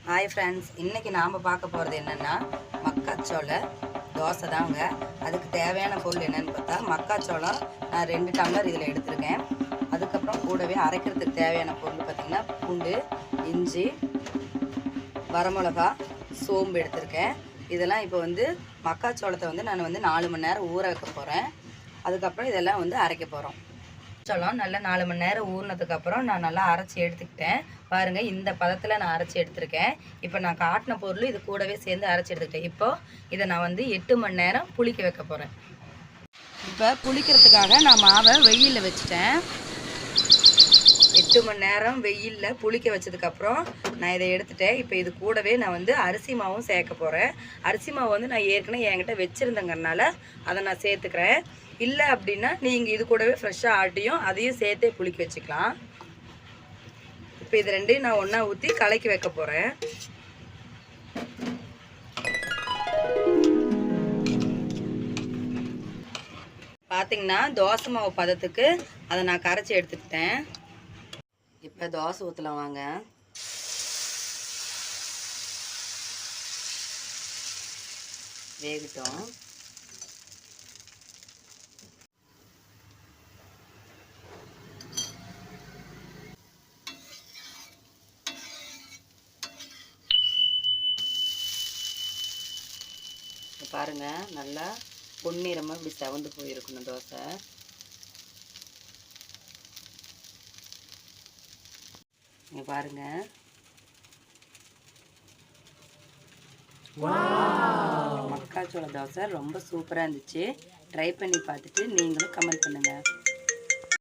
Hi friends, இன்றைக்கி நாம் பார்க்க போகிறது என்னென்னா மக்காச்சோள தோசை தாங்க. அதுக்கு தேவையான பொருள் என்னென்னு பார்த்தா மக்காச்சோளம் நான் 2 டம்ளர் இதில் எடுத்திருக்கேன். அதுக்கப்புறம் கூடவே அரைக்கிறதுக்கு தேவையான பொருள் பார்த்திங்கன்னா பூண்டு, இஞ்சி, வரமிளகா, சோம்பு எடுத்திருக்கேன். இதெல்லாம் இப்போ மக்காச்சோளத்தை நான் 4 மணி நேரம் ஊற வைக்க போகிறேன். அதுக்கப்புறம் இதெல்லாம் அரைக்க போகிறோம். சோளம் நல்லா 4 மணி நேரம் ஊறினதுக்கப்புறம் நான் நல்லா அரைச்சி எடுத்துக்கிட்டேன். பாருங்கள், இந்த பதத்தில் நான் அரைச்சி எடுத்துருக்கேன். இப்போ நான் காட்டின பொருள் இது கூடவே சேர்ந்து அரைச்சி எடுத்துக்கிட்டேன். இப்போது இதை நான் 8 மணி நேரம் புளிக்க வைக்க போகிறேன். இப்போ புளிக்கிறதுக்காக நான் மாவை வெயிலில் வச்சுட்டேன். 8 மணி நேரம் வெயிலில் புளிக்க வச்சதுக்கப்புறம் நான் இதை எடுத்துட்டேன். இப்போ இது கூடவே நான் அரிசி மாவும் சேர்க்க போகிறேன். அரிசி மாவு நான் ஏற்கனவே என்கிட்ட வச்சுருந்தேங்கிறனால அதை நான் சேர்த்துக்கிறேன். இல்லை அப்படின்னா நீங்கள் இது கூடவே ஃப்ரெஷ்ஷாக ஆட்டியும் அதையும் சேர்த்தே புளிக்க வச்சுக்கலாம். இப்போ இது ரெண்டையும் நான் ஒன்றா ஊற்றி கலக்கி வைக்க போகிறேன். பார்த்தீங்கன்னா தோசை மாவு பதத்துக்கு அதை நான் கரைச்சி எடுத்துக்கிட்டேன். இப்போ தோசை ஊற்றலாம் வாங்க. வேகட்டும். பாருங்கள், நல்லா பொன்னிறமாக இப்படி செவந்து போயிருக்கணும் தோசை. இங்கே பாருங்கள், மக்காச்சோள தோசை ரொம்ப சூப்பராக இருந்துச்சு. ட்ரை பண்ணி பார்த்துட்டு நீங்களும் கமெண்ட் பண்ணுங்கள்.